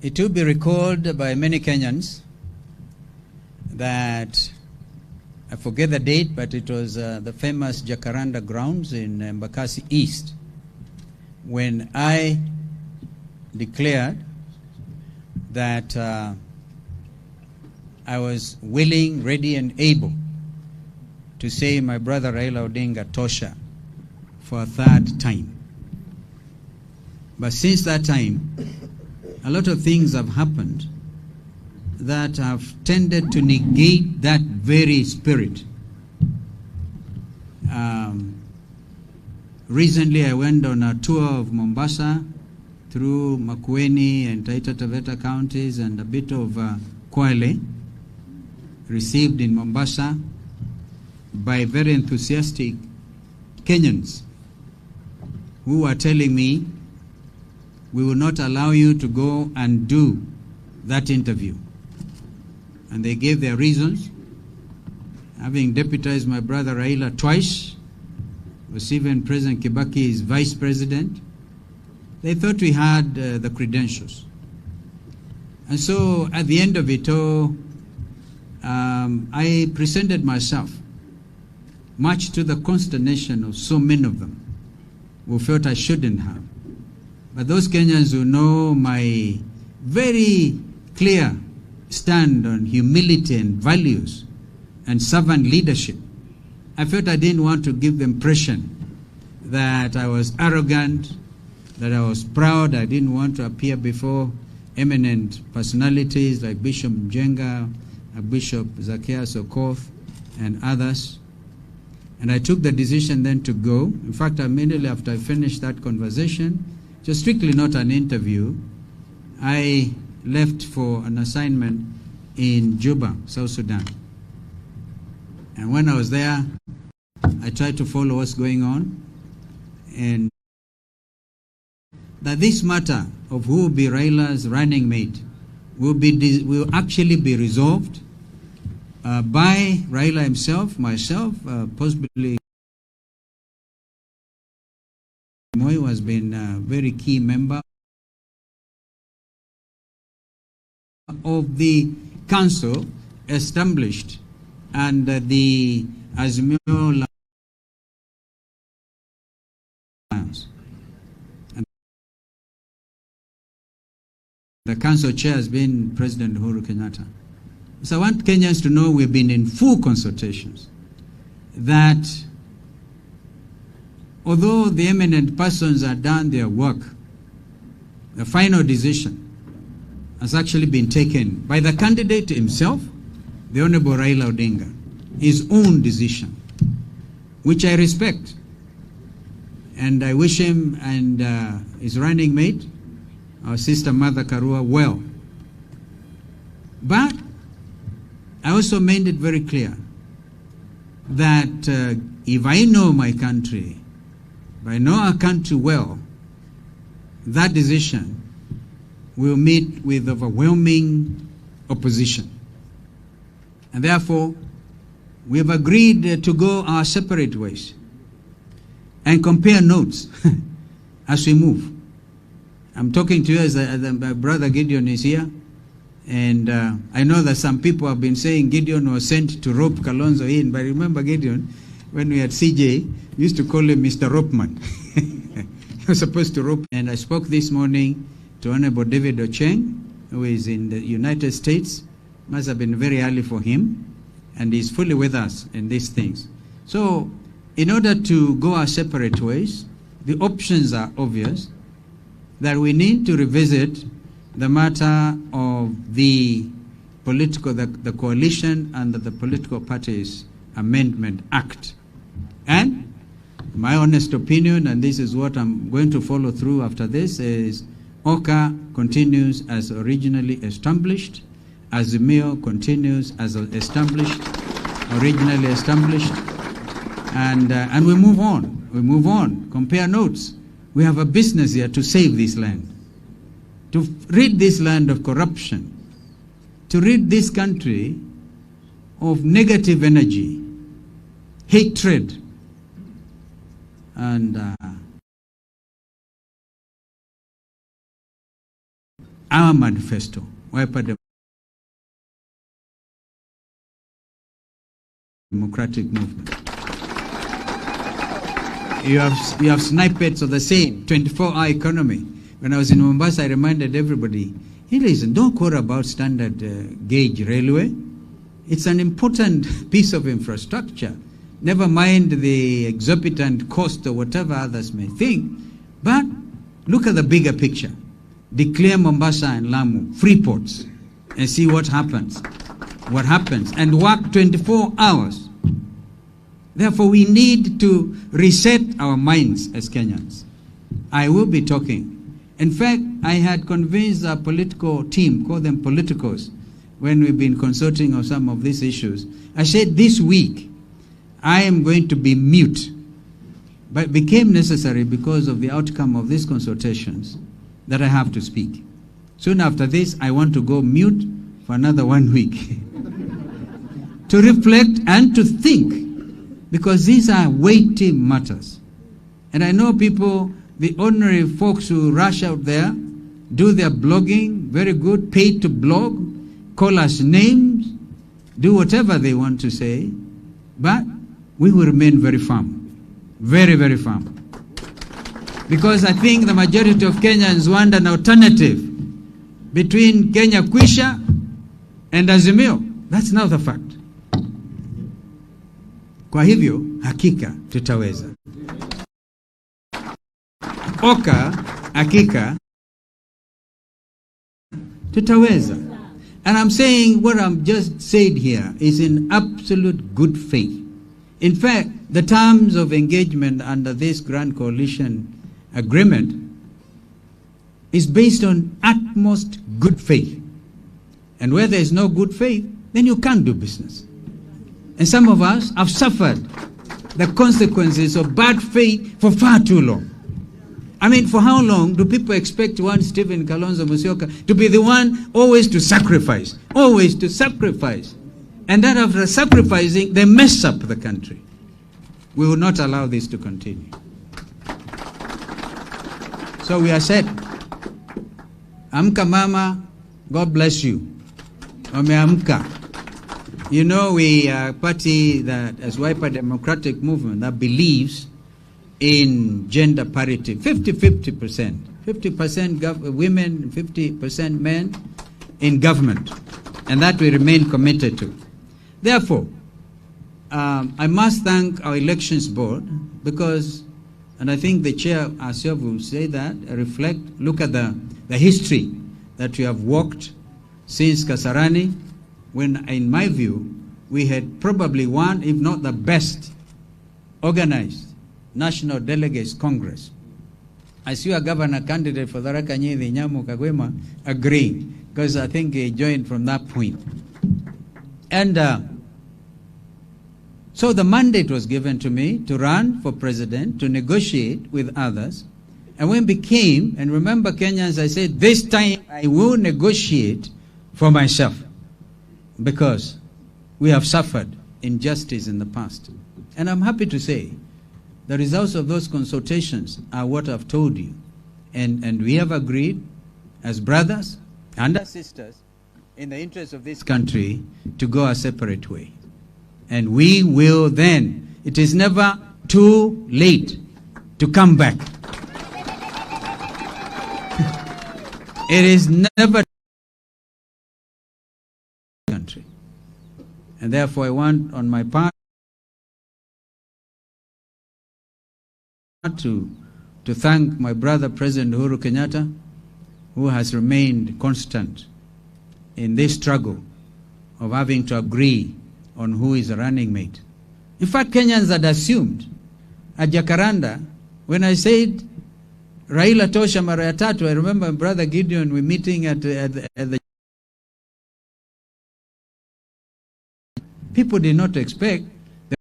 It will be recalled by many Kenyans that, I forget the date, but it was the famous Jacaranda grounds in Embakasi East, when I declared that I was willing, ready, and able to say my brother Raila Odinga Tosha for a third time. But since that time, a lot of things have happened that have tended to negate that very spirit. Recently, I went on a tour of Mombasa through Makueni and Taita Taveta counties and a bit of Kwale, received in Mombasa by very enthusiastic Kenyans who are telling me, we will not allow you to go and do that interview. And they gave their reasons. Having deputized my brother Raila twice, was even President Kibaki's vice president, they thought we had the credentials. And so at the end of it all, I presented myself, much to the consternation of so many of them who felt I shouldn't have. But those Kenyans who know my very clear stand on humility and values and servant leadership, I felt I didn't want to give the impression that I was arrogant, that I was proud. I didn't want to appear before eminent personalities like Bishop Mjenga, Bishop Zacchaeus Okoth, and others. And I took the decision then to go. In fact, immediately after I finished that conversation, just strictly not an interview, I left for an assignment in Juba, South Sudan. And when I was there, I tried to follow what's going on, and that this matter of who will be Raila's running mate will actually be resolved by Raila himself, myself, possibly Moi has been a very key member of the council established and the Azimio Alliance. And the council chair has been President Uhuru Kenyatta. So I want Kenyans to know we've been in full consultations, that although the eminent persons have done their work, the final decision has actually been taken by the candidate himself, the Honorable Raila Odinga, his own decision, which I respect. And I wish him and his running mate, our sister Mother Karua, well. But I also made it very clear that if I know my country, if I know our country well, that decision will meet with overwhelming opposition. And therefore, we have agreed to go our separate ways and compare notes as we move. I'm talking to you as my brother Gideon is here, and I know that some people have been saying Gideon was sent to rope Kalonzo in, but remember Gideon, when we had CJ, we used to call him Mr. Ropeman. He was supposed to rope. And I spoke this morning to Honorable David Ocheng, who is in the United States. Must have been very early for him, and he's fully with us in these things. So, in order to go our separate ways, the options are obvious, that we need to revisit the matter of the coalition under the Political Parties Amendment Act. And my honest opinion, and this is what I'm going to follow through after this, is OCA continues as originally established, Azimio continues as established, originally established, and we move on. We move on. Compare notes. We have a business here to save this land, to rid this land of corruption, to rid this country of negative energy, hatred, and our manifesto, Wiper Democratic Movement. You have snippets of the same 24-hour economy. When I was in Mombasa, I reminded everybody, hey, listen, don't quarrel about standard gauge railway. It's an important piece of infrastructure. Never mind the exorbitant cost or whatever others may think. But look at the bigger picture. Declare Mombasa and Lamu free ports and see what happens. What happens. And work 24 hours. Therefore, we need to reset our minds as Kenyans. I will be talking. In fact, I had convinced our political team, call them politicos, when we've been consulting on some of these issues. I said this week, I am going to be mute. But it became necessary because of the outcome of these consultations that I have to speak. Soon after this, I want to go mute for another 1 week to reflect and to think, because these are weighty matters. And I know people, the ordinary folks who rush out there, do their blogging, very good, paid to blog, call us names, do whatever they want to say, but we will remain very firm. Very, very firm. Because I think the majority of Kenyans want an alternative between Kenya Kwisha and Azimio. That's now the fact. Kwa hivyo, hakika tutaweza. Hakika tutaweza. And I'm saying what I'm just said here is in absolute good faith. In fact, the terms of engagement under this Grand Coalition agreement is based on utmost good faith. And where there is no good faith, then you can't do business. And some of us have suffered the consequences of bad faith for far too long. I mean, for how long do people expect one Stephen Kalonzo Musyoka to be the one always to sacrifice? Always to sacrifice. And then after sacrificing, they mess up the country. We will not allow this to continue. So we are said, Amka Mama, God bless you. Amka. You know, we are a party that, as Wiper Democratic Movement, that believes in gender parity, 50-50%. 50% women, 50% men in government. And that we remain committed to. Therefore, I must thank our elections board because, and I think the chair herself will say that, look at the history that we have walked since Kasarani, when, in my view, we had probably one, if not the best, organized National Delegates Congress. I see a governor candidate for Tharaka Nithi, Nyamu Kagwema, agreeing, because I think he joined from that point. And so the mandate was given to me to run for president, to negotiate with others. And when it became, and remember Kenyans, I said, this time I will negotiate for myself, because we have suffered injustice in the past. And I'm happy to say the results of those consultations are what I've told you. And we have agreed as brothers and as sisters in the interest of this country to go a separate way. And we will then, it is never too late to come back. It is never country. And therefore I want on my part to thank my brother President Uhuru Kenyatta, who has remained constant in this struggle of having to agree on who is a running mate. In fact, Kenyans had assumed at Jacaranda, when I said Raila Tosha mara ya tatu, I remember my brother Gideon, we meeting at the people did not expect there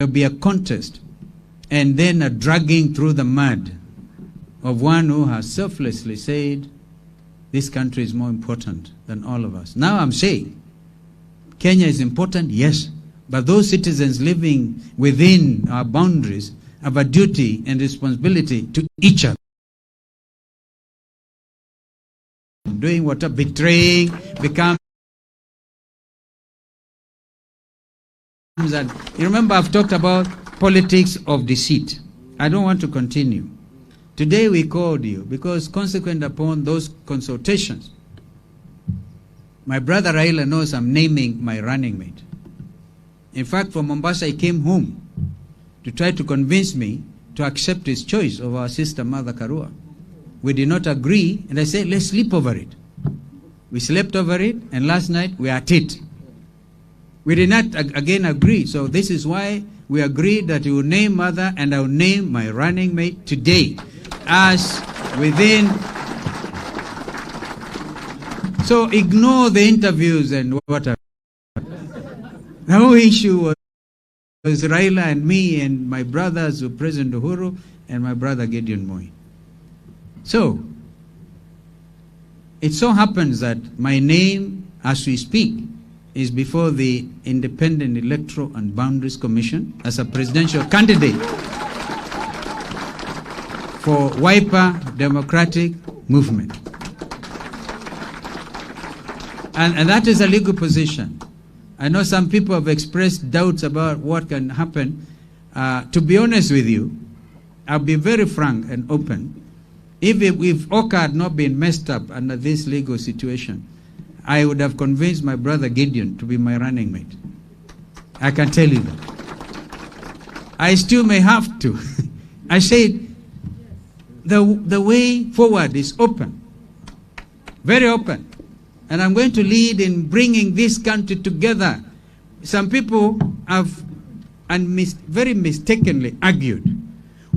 will be a contest and then a dragging through the mud of one who has selflessly said, this country is more important than all of us. Now I'm saying, Kenya is important, yes, but those citizens living within our boundaries have a duty and responsibility to each other. doing what? Betraying, becomes. And you remember I've talked about politics of deceit. I don't want to continue. Today we called you because consequent upon those consultations, my brother Raila knows I'm naming my running mate. In fact, from Mombasa he came home to try to convince me to accept his choice of our sister Mother Karua. We did not agree, and I said, let's sleep over it. We slept over it, and last night we are at it. We did not again agree, so this is why we agreed that you will name Mother and I will name my running mate today as within. So ignore the interviews and whatever. The whole issue was Raila and me and my brothers, President Uhuru and my brother Gideon Moi. So, it so happens that my name, as we speak, is before the Independent Electoral and Boundaries Commission as a presidential candidate for Wiper Democratic Movement. And that is a legal position. I know some people have expressed doubts about what can happen. To be honest with you, I'll be very frank and open. If Oka had not been messed up under this legal situation, I would have convinced my brother Gideon to be my running mate. I can tell you that. I still may have to. I said, the way forward is open, very open. And I'm going to lead in bringing this country together. Some people have very mistakenly argued,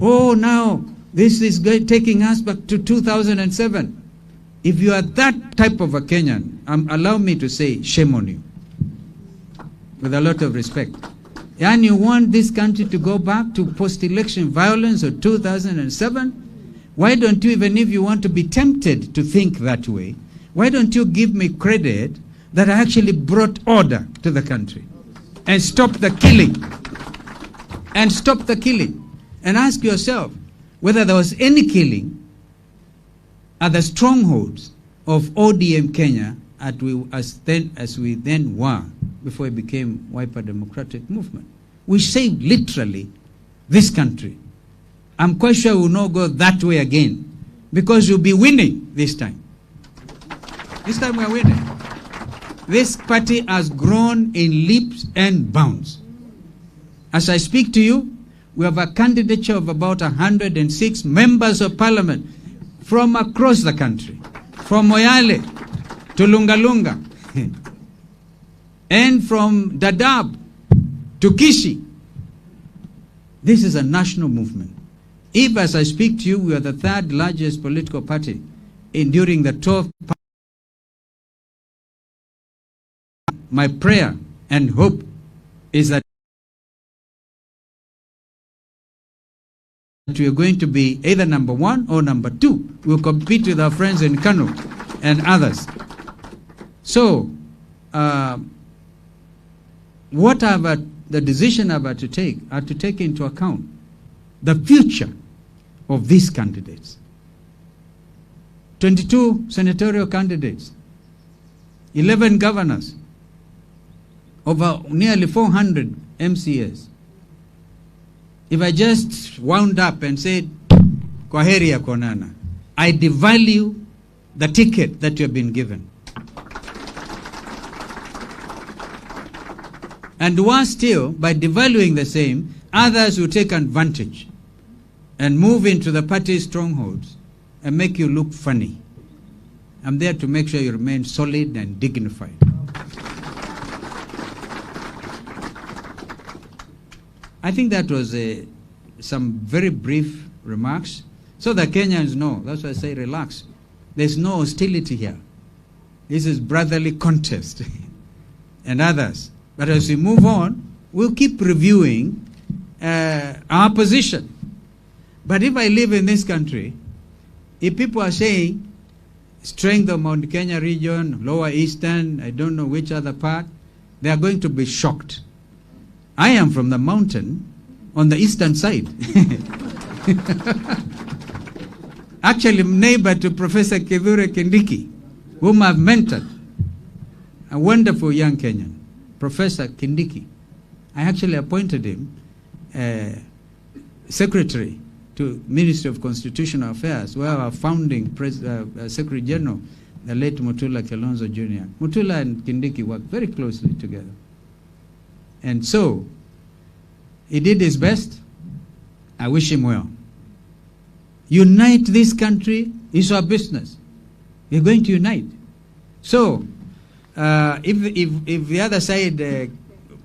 oh, now this is taking us back to 2007. If you are that type of a Kenyan, allow me to say, shame on you. With a lot of respect. And you want this country to go back to post-election violence of 2007? Why don't you, even if you want to be tempted to think that way, why don't you give me credit that I actually brought order to the country and stop the killing? And stop the killing. And ask yourself whether there was any killing at the strongholds of ODM Kenya as we then were before it became Wiper Democratic Movement. We saved literally this country. I'm quite sure we will not go that way again because you'll be winning this time. This time we're winning. This party has grown in leaps and bounds. As I speak to you, we have a candidature of about 106 members of parliament from across the country, from Moyale to Lungalunga, and from Dadaab to Kishi. This is a national movement. If, as I speak to you, we are the third largest political party during the 12th. My prayer and hope is that we are going to be either number 1 or number 2. We'll compete with our friends in Kano and others. So, the decision I'm about to take are to take into account the future of these candidates. 22 senatorial candidates, 11 governors, over nearly 400 MCAs. If I just wound up and said, Kwaheri ya konana, I devalue the ticket that you have been given. And worse still, by devaluing the same, others will take advantage and move into the party's strongholds and make you look funny. I'm there to make sure you remain solid and dignified. I think that was some very brief remarks, so that Kenyans know. That's why I say relax. There's no hostility here. This is brotherly contest and others. But as we move on, we'll keep reviewing our position. But if I live in this country, if people are saying strength of Mount Kenya region, Lower Eastern, I don't know which other part, they are going to be shocked. I am from the mountain on the eastern side. Actually, neighbor to Professor Kithure Kindiki. whom I've mentored, a wonderful young Kenyan, Professor Kindiki. I actually appointed him secretary to Ministry of Constitutional Affairs, where our founding Secretary General, the late Mutula Kalonzo Jr. Mutula and Kindiki worked very closely together. And so, he did his best. I wish him well. Unite this country is our business. We're going to unite. So, if the other side,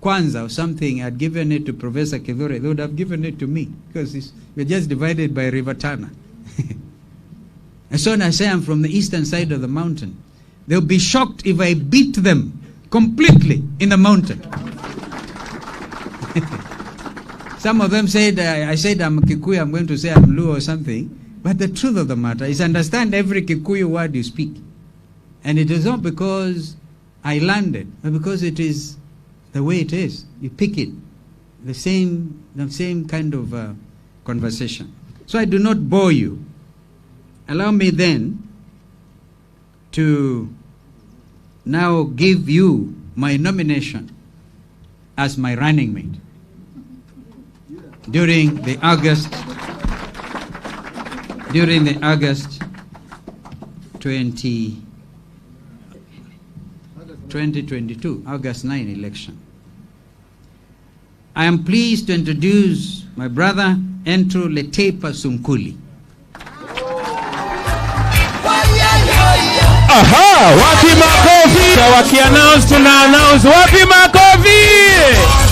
Kwanza or something, had given it to Professor Kithure, they would have given it to me, because we're just divided by River Tana. As soon as I am from the eastern side of the mountain, they'll be shocked if I beat them completely in the mountain. Some of them said, I said I'm Kikuyu, I'm going to say I'm Luo or something. But the truth of the matter is, understand every Kikuyu word you speak. And it is not because I landed, but because it is the way it is. You pick it. The same kind of conversation. So I do not bore you. Allow me then to now give you my nomination as my running mate during the August 2022, August 9 election. I am pleased to introduce my brother, Leteipa Ole Sunkuli. Aha, wapi makofi? Waki announce, tuna announce, wapi makofi?